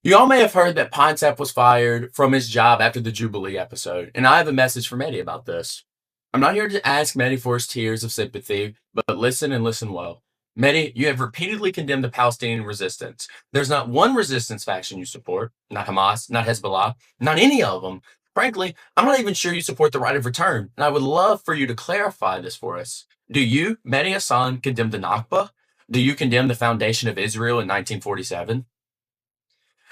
You all may have heard that Pine Sap was fired from his job after the Jubilee episode, and I have a message for Mehdi about this. I'm not here to ask Mehdi for his tears of sympathy, but listen and listen well. Mehdi, you have repeatedly condemned the Palestinian resistance. There's not one resistance faction you support, not Hamas, not Hezbollah, not any of them. Frankly, I'm not even sure you support the right of return, and I would love for you to clarify this for us. Do you, Mehdi Hasan, condemn the Nakba? Do you condemn the foundation of Israel in 1947?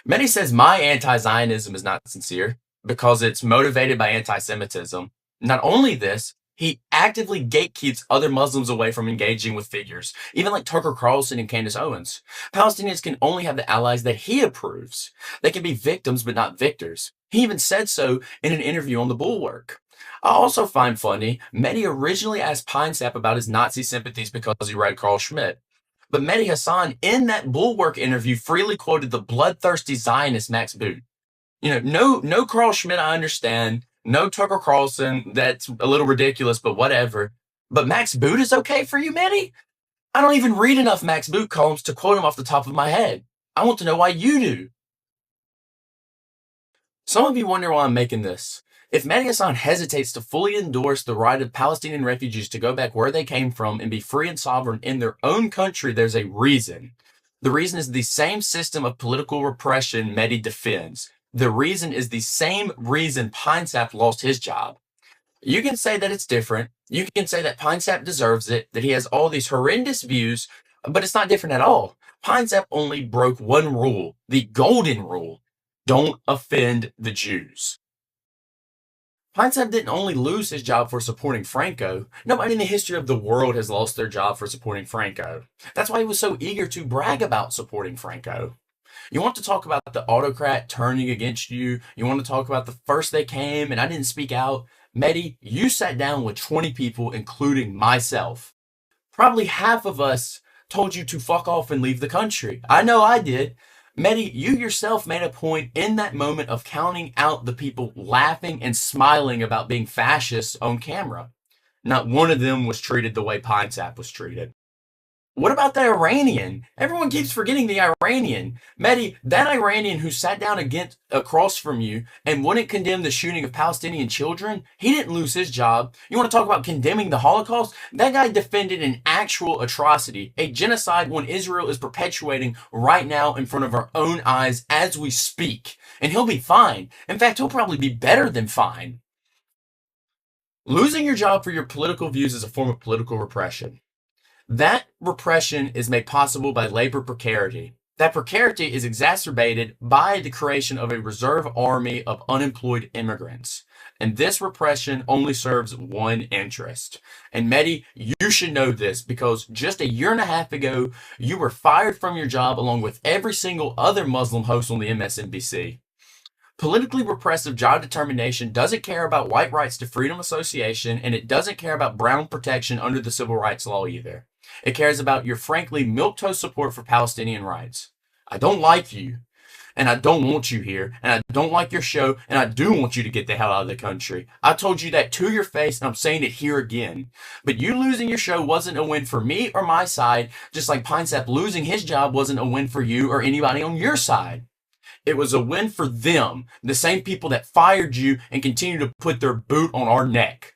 Many says my anti-Zionism is not sincere because it's motivated by anti-Semitism. Not only this, he actively gatekeeps other Muslims away from engaging with figures, even like Tucker Carlson and Candace Owens. Palestinians can only have the allies that he approves. They can be victims but not victors. He even said so in an interview on The Bulwark. I also find funny, Mehdi originally asked Pine Sap about his Nazi sympathies because he read Carl Schmitt. But Mehdi Hasan, in that Bulwark interview, freely quoted the bloodthirsty Zionist Max Boot. No Carl Schmitt, I understand. No Tucker Carlson, that's a little ridiculous, but whatever. But Max Boot is okay for you, Mehdi? I don't even read enough Max Boot columns to quote him off the top of my head. I want to know why you do. Some of you wonder why I'm making this. If Mehdi Hasan hesitates to fully endorse the right of Palestinian refugees to go back where they came from and be free and sovereign in their own country, there's a reason. The reason is the same system of political repression Mehdi defends. The reason is the same reason Pine Sap lost his job. You can say that it's different. You can say that Pine Sap deserves it, that he has all these horrendous views, but it's not different at all. Pine Sap only broke one rule, the golden rule. Don't offend the Jews. Pine Sap didn't only lose his job for supporting Franco. Nobody in the history of the world has lost their job for supporting Franco. That's why he was so eager to brag about supporting Franco. You want to talk about the autocrat turning against you. You want to talk about the first they came and I didn't speak out. Mehdi, you sat down with 20 people, including myself. Probably half of us told you to fuck off and leave the country. I know I did. Mehdi, you yourself made a point in that moment of counting out the people laughing and smiling about being fascists on camera. Not one of them was treated the way Pine Sap was treated. What about the Iranian? Everyone keeps forgetting the Iranian. Mehdi, that Iranian who sat down across from you and wouldn't condemn the shooting of Palestinian children, he didn't lose his job. You want to talk about condemning the Holocaust? That guy defended an actual atrocity, a genocide one Israel is perpetuating right now in front of our own eyes as we speak. And he'll be fine. In fact, he'll probably be better than fine. Losing your job for your political views is a form of political repression. That repression is made possible by labor precarity. That precarity is exacerbated by the creation of a reserve army of unemployed immigrants. And this repression only serves one interest. And Mehdi, you should know this because just a year and a half ago, you were fired from your job along with every single other Muslim host on the MSNBC. Politically repressive job determination doesn't care about white rights to freedom association, and it doesn't care about brown protection under the civil rights law either. It cares about your frankly milquetoast support for Palestinian rights. I don't like you, and I don't want you here, and I don't like your show, and I do want you to get the hell out of the country. I told you that to your face, and I'm saying it here again. But you losing your show wasn't a win for me or my side, just like Pine Sap losing his job wasn't a win for you or anybody on your side. It was a win for them, the same people that fired you and continue to put their boot on our neck.